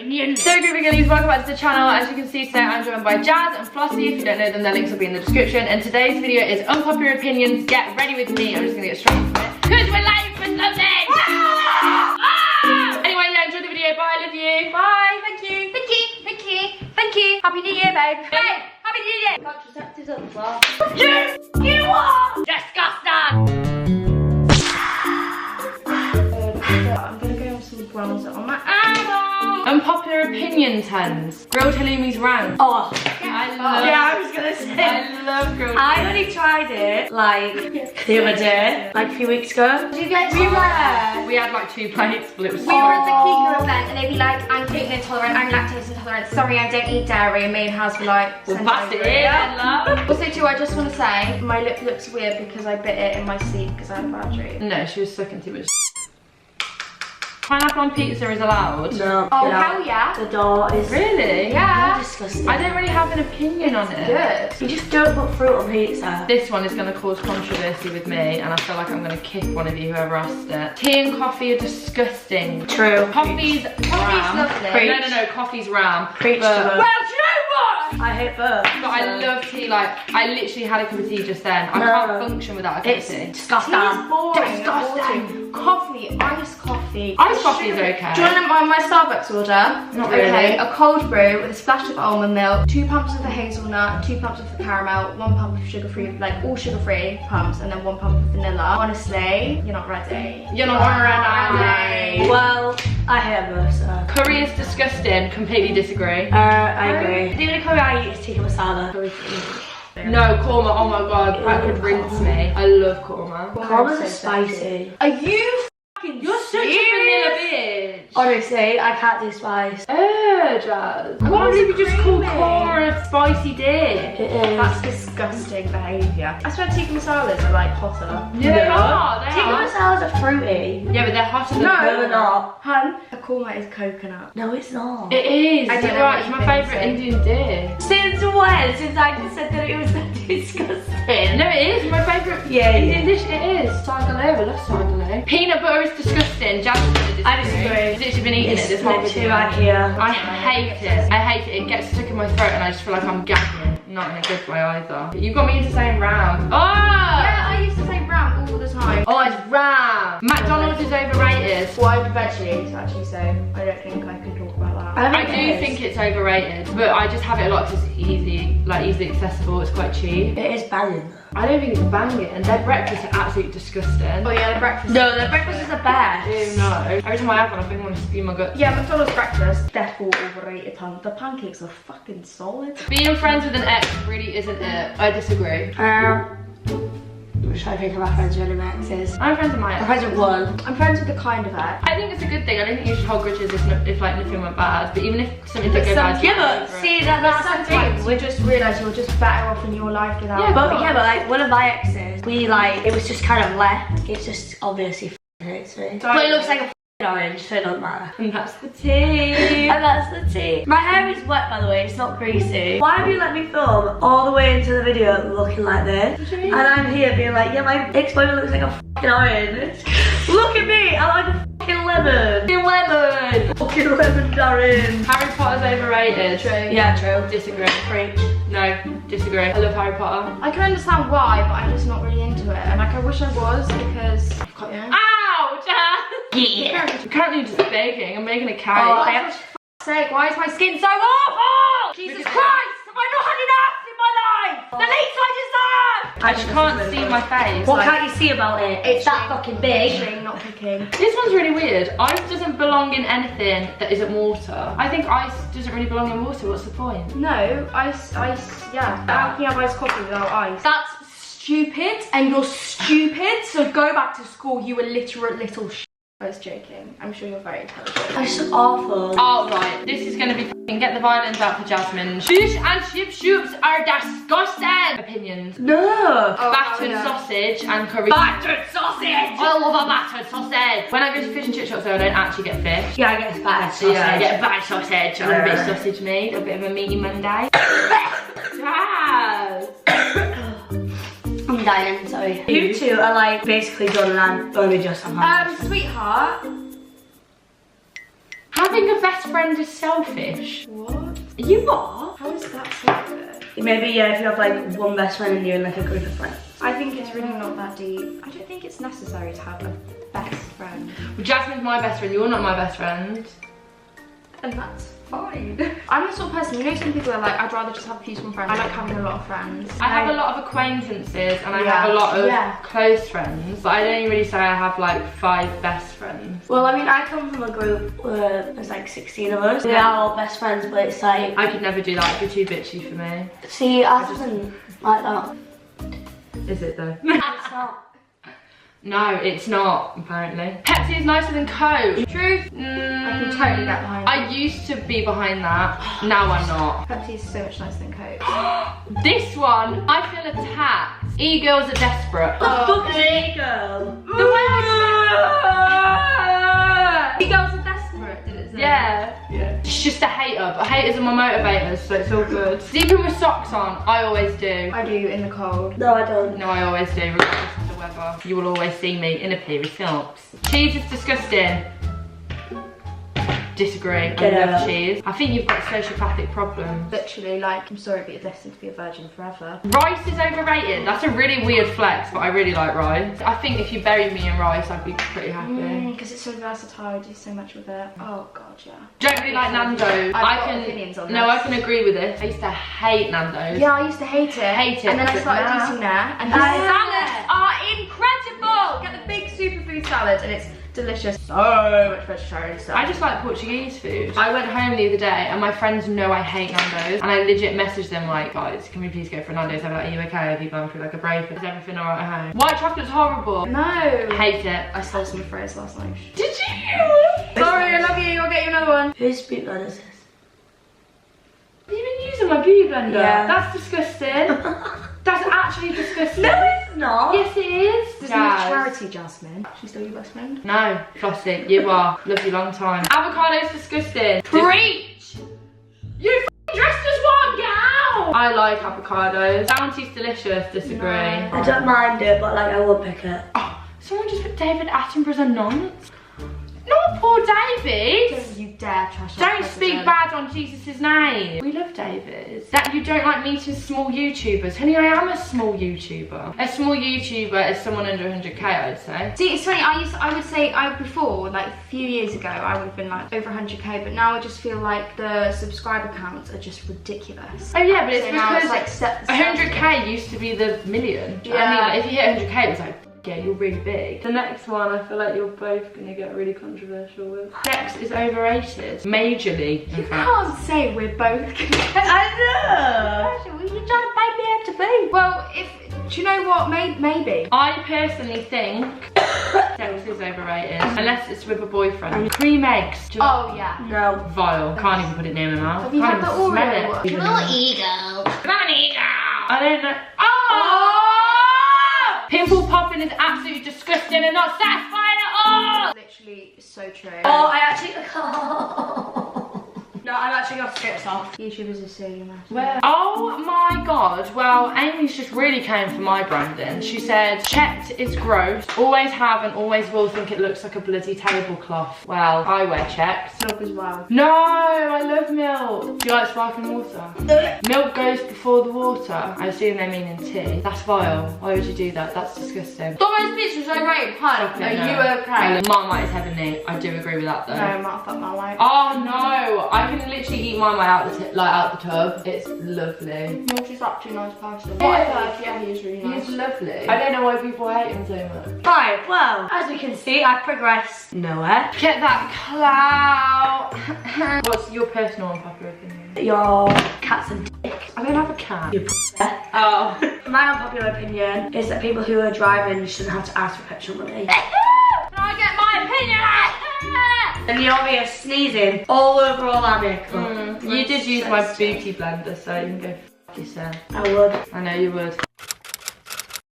opinions. So groovy girlies, welcome back to the channel. As you can see today, I'm joined by Jazz and Flossie. If you don't know them, their links will be in the description. And today's video is unpopular opinions. Get ready with me. I'm just gonna get straight into it. Because we're live for something! Anyway, yeah, enjoy the video. Bye, love you. Bye, thank you. Thank you, thank you, thank you. Happy New Year, babe. Babe, Happy New Year. Contraceptives on the floor. Yes, you are! Disgusting! I'm gonna go with some bronzer on my eyeball. Unpopular opinions, Hans. Grilled halloumi's rank. Oh, I was gonna say. I love grilled halloumi. I only tried it like the other day, like a few weeks ago. Did you get We had like 2 plates, but it was We were at the Kika event and they'd be like, I'm gluten intolerant, I'm lactose intolerant, sorry I don't eat dairy, and me and House were like, well, pass it in, love. Also too, I just want to say, my lip looks weird because I bit it in my sleep because I had a bad dream. No, she was sucking too much. Pineapple on pizza is allowed? No. Oh, hell yeah. The door is Really? Yeah. disgusting. I don't really have an opinion on it. Good. You just don't put fruit on pizza. This one is going to cause controversy with me, and I feel like I'm going to kick one of you whoever asked it. Tea and coffee are disgusting. True. Coffee's ram. lovely. Preach. No, coffee's ram. Preach But- to her. Well, do you know what? I hate both. But I love tea, like, I literally had a cup of tea just then. I No. can't function without a cup of It's tea. disgusting. Tea is boring. Disgusting. Coffee, iced coffee. Iced coffee is okay. Do you want my Starbucks order? Not Okay, really. a cold brew with a splash of almond milk, 2 pumps of the hazelnut, 2 pumps of the caramel, 1 pump of sugar-free, like all sugar-free pumps, and then 1 pump of vanilla. Honestly, you're not ready. You're not ready. Well, I hate both, so. Curry is disgusting. Completely disagree. I agree. The only curry I eat is tikka masala. No, korma. Oh my god, that could rinse me. I love korma. Korma's is spicy. Are you fucking You're such a vanilla bitch. Honestly, I can't do spice. Jazz. I can't believe you just called korma a spicy dish. It is. That's disgusting behaviour. I swear tikka masalas are like hotter. Yeah, they are. They Tikka are. masalas are fruity. Yeah, but they're hotter than No. No, they're not. Hun, a korma is coconut. No, it's not. It is. I don't You're know right. what It's my you've been favourite saying. Indian dish. Since when? Since I said that it was disgusting. No, it is my favourite Indian dish. It is. Sagaloo. I love sagaloo. Peanut butter is disgusting. Jazz is I disagree. I've literally been eating It's it this whole literally video. right here. I hate it. I hate it. It gets stuck in my throat and I just feel like I'm gagging. Not in a good way either. You got me into saying ram. Oh! Yeah, I used to say ram all the time. Oh, it's ram. McDonald's is overrated. Well, I'm veggie actually, so I don't think I can talk about that. I do think it's overrated, but I just have it a lot because it's easy, like easily accessible. It's quite cheap. It is banging. I don't think it's banging. And their breakfasts are absolutely disgusting. Oh yeah, the breakfast. No, the breakfast is the best. Ew, no. Every time I have one, I think I want to spew my guts. Yeah, McDonald's breakfast, definitely overrated, hun. The pancakes are fucking solid. Being friends with an ex really isn't it. I disagree. I'm trying to think of my friends with exes. I'm friends with my I'm ex. friends with one. I'm friends with the kind of ex. I think it's a good thing. I don't think you should hold grudges if like nothing went bad. But even if something did go some- bad, Yeah, but see, that's the thing. Sometimes we just realise you're just better off in your life without. Yeah, But yeah, but like one of my exes, we like, it was just kind of left. It's just obviously hates me. But it looks like a orange, so it doesn't matter. and that's the tea. And that's the tea. My hair is wet, by the way, it's not greasy. Why have you let me film all the way into the video looking like this? What do you mean? And I'm here being like, yeah, my ex-boyfriend looks like a fucking orange. Look at me, I'm like a fucking lemon. Lemon. Fucking lemon, Darren. Harry Potter's overrated. True. Yeah, true. Disagree. Preach. No, disagree. I love Harry Potter. I can understand why, but I'm just not really into it. And like, I wish I was because. Ouch! Yeah. I'm currently just baking. I'm making a cake. Oh, for fuck's sake, why is my skin so awful? Jesus Because- Christ! Have I not had enough in my life? The least I deserve! I just can't see my face. What like- can't you see about it? It's that fucking big. Itching, not picking. This one's really weird. Ice doesn't belong in anything that isn't water. I think ice doesn't really belong in water. What's the point? No, ice, yeah. How can you have iced coffee without ice? That's stupid, and you're stupid, so go back to school, you illiterate little sh**. I was joking. I'm sure you're very intelligent. That's awful. Oh, right. This is going to be f***ing get the violins out for Jasmine. Fish and chip shoops are disgusting. Opinions. No. Oh, Battered yeah. sausage and curry. Battered sausage. I love a battered sausage. When I go to fish and chip shops though, I don't actually get fish. Yeah, I get battered sausage. Yeah, I get a battered sausage. I love a bit of sausage meat. A bit of a meaty Monday. Jazz. I'm dying, sorry. You two are like basically done and I'm only just on my Sweetheart. Having a best friend is selfish. What? You are? How is that selfish? Maybe, yeah, if you have like one best friend and you're in like a group of friends. I think it's really not that deep. I don't think it's necessary to have a best friend. Well, Jasmine's my best friend, you're not my best friend. And that's fine. I'm the sort of person, you know, some people are like, I'd rather just have a few small friends. I like having a lot of friends. I have a lot of acquaintances and I have a lot of close friends, but I'd only really say I have like 5 best friends. Well, I mean, I come from a group where there's like 16 of us. We are all best friends, but it's like... I could never do that, it'd be too bitchy for me. See, I wasn't like that. Is it though? It's not. No, it's not, apparently. Pepsi is nicer than Coke. Truth? I can totally get behind I used to be behind that, now I'm not. Pepsi is so much nicer than Coke. This one, I feel attacked. E-girls are desperate. The fuck is E-girl? The way I E-girls are desperate, did it say? Yeah. It's just a hater, but haters are my motivators, so it's all good. Sleeping with socks on, I always do. I do in the cold. No, I don't. No, I always do, regardless of the weather. You will always see me in a pair of socks. Cheese is disgusting. Disagree. I love cheese. I think you've got sociopathic problems. Literally, like, I'm sorry, but you're destined to be a virgin forever. Rice is overrated. That's a really weird flex, but I really like rice. I think if you buried me in rice, I'd be pretty happy. Because it's so versatile, I do so much with it. Oh god, yeah. Don't really like Nando's. I've got opinions on this. No, I can agree with this. I used to hate Nando's. Yeah, I used to hate it. And then I started eating there, and the salads are incredible. Get the big superfood salad, and it's delicious. So much vegetarian stuff. I just like Portuguese food. I went home the other day and my friends know I hate Nando's and I legit messaged them like, guys, can we please go for a Nando's? I'm like, are you okay? Have you gone through like a breakup? Is everything alright at home? White chocolate's horrible. No. Hate it. I stole some of Freya's last night. Did you? Sorry, I love you. I'll get you another one. Whose beauty blender is this? Have you been using my beauty blender? Yeah. That's disgusting. That's actually disgusting. No, it's not. Yes, it is. This is not charity, Jasmine. She's still your best friend? No, Flossie, you are. Love you long time. Avocado's disgusting. Preach! You f***ing dressed as one, gal! I like avocados. Bounty's delicious, disagree. No. I don't mind it, but like I will pick it. Oh, someone just put David Attenborough's a nonce. Not poor David. Don't you dare trash that Don't president. speak bad on Jesus' name. We love David. That you don't like meeting small YouTubers. Honey, I am a small YouTuber. A small YouTuber is someone under 100k, I'd say. See, it's funny, I would say, before, like a few years ago, I would have been like over 100k, but now I just feel like the subscriber counts are just ridiculous. Oh yeah, but it's So now because it's like 100k used to be the million. Do you know what I mean? Like, if you hit 100k, it was like, yeah, you're really big. The next one, I feel like you're both gonna get really controversial with. Sex is overrated. Majorly, in You fact. can't say we're both I know. You're trying to bite me out to be. Well, do you know what? Maybe. I personally think sex is overrated. Unless it's with a boyfriend. Cream eggs. Do you Oh yeah. No. Vile. Can't even put it near my mouth. Have you Can't had the even smell Oreo it. one? Even Come on, though- ego. Come on, ego. I don't know. Oh! Pimple popping is absolutely disgusting and not satisfying at all. Literally so true. Oh, I actually. No, I'm actually gonna skip this off. YouTubers are so mess. Where? Oh my god. Well, Amy's just really came for my branding. She said, checked is gross. Always have and always will think it looks like a bloody tablecloth. Well, I wear checked. Milk as well. No, I love milk. Do you like sparkling water? Milk goes before the water. I assume they mean in tea. That's vile. Why would you do that? That's disgusting. Domino's Pizza was overrated. Hun, are you okay? Marmite is heavenly. I do agree with that though. No, Mark, fuck my wife. Oh no, I can literally eat Marmite out the tub. It's lovely. No, she's actually a nice person. What I've heard, yeah, he is really nice. He's lovely. I don't know why people hate him so much. Right, well, as we can see, I've progressed nowhere. Get that clout. What's your personal unpopular opinion? Your cat's a dick. I don't have a cat. You Oh. My unpopular opinion is that people who are driving shouldn't have to ask for petrol money. Can I get my opinion? And the obvious sneezing all over all our makeup. You did use my beauty blender, so you can go f yourself. I would. I know you would.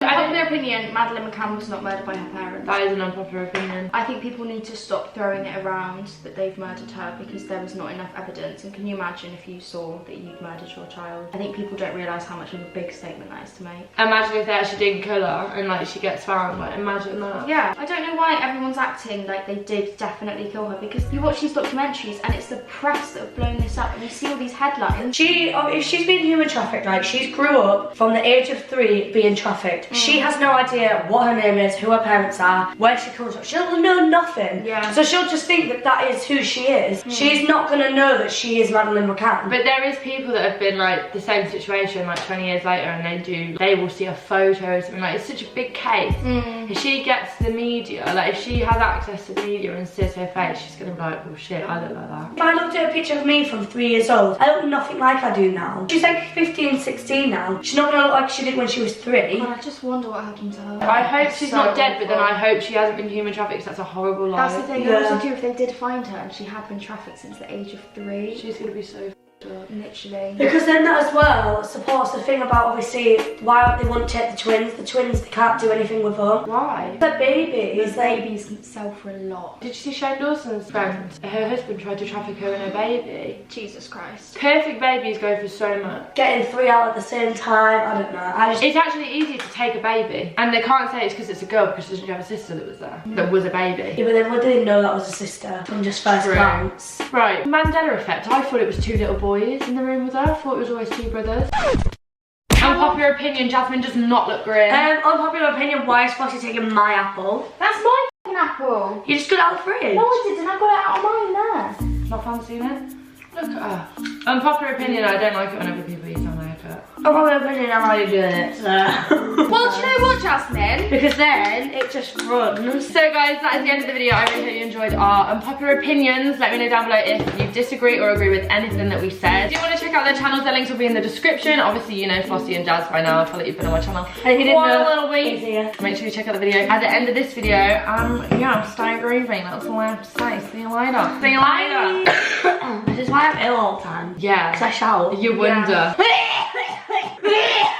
I Unpopular opinion, Madeleine McCann was not murdered by her parents. That is an unpopular opinion. I think people need to stop throwing it around that they've murdered her because there was not enough evidence. And can you imagine if you saw that you'd murdered your child? I think people don't realise how much of a big statement that is to make. Imagine if they actually didn't kill her and like she gets found, like imagine that. Yeah, I don't know why everyone's acting like they did definitely kill her, because you watch these documentaries and it's the press that have blown this up and you see all these headlines. If she's been human trafficked, right, she's grew up from the age of 3 being trafficked. She has no idea what her name is, who her parents are, where she comes from. She'll know nothing. Yeah. So she'll just think that that is who she is. She's not going to know that she is Madeleine McCann. But there is people that have been like the same situation like 20 years later and they will see a photo or something, like it's such a big case. If she gets the media, like if she has access to the media and sees her face, she's gonna be like, oh shit, I look like that. If I looked at a picture of me from 3 years old, I look nothing like I do now. She's like 15, 16 now. She's not going to look like she did when she was 3. God, I just wonder what happened to her. I hope she's not dead, but then I hope she hasn't been human trafficked, because that's a horrible life. That's the thing, I also do if they did find her and she had been trafficked since the age of 3. She's gonna be so literally. Because then that as well supports the thing about obviously why they won't take the twins. The twins, they can't do anything with them. Why? They're babies. Babies sell for a lot. Did you see Shane Dawson's friend? Her husband tried to traffic her and her baby. Jesus Christ. Perfect babies go for so much. Getting 3 out at the same time, I don't know. It's actually easier to take a baby, and they can't say it's because it's a girl because she doesn't have a sister that was there, that was a baby. Yeah, but then we didn't know that was a sister from just first glance. Right, Mandela effect. I thought it was 2 little boys in the room with her. I thought it was always 2 brothers. Unpopular opinion, Jasmine does not look green. Unpopular opinion, why is Flossie taking my apple? That's my f***ing apple. You just got it out of the fridge. No, I didn't. I got it out of mine there. Not fancying it? Look at her. Unpopular opinion, I don't like it whenever people eat on my haircut. Unpopular opinion, I'm already doing it, so. Well, do you know what, Jasmine? Because then it just runs. So guys, that is the end of the video. I really hope you enjoyed our unpopular opinions. Let me know down below if you disagree or agree with anything that we said. If you want to check out their channels, their links will be in the description. Obviously, you know Flossie and Jazz by now. I feel like you've been on my channel And if you didn't know, a little bit. Make sure you check out the video at the end of this video. Yeah, stay groovy. That's all I have to say. See you later. See you later. This is why I'm ill all the time. Yeah. Because I shout. You wonder. Yeah.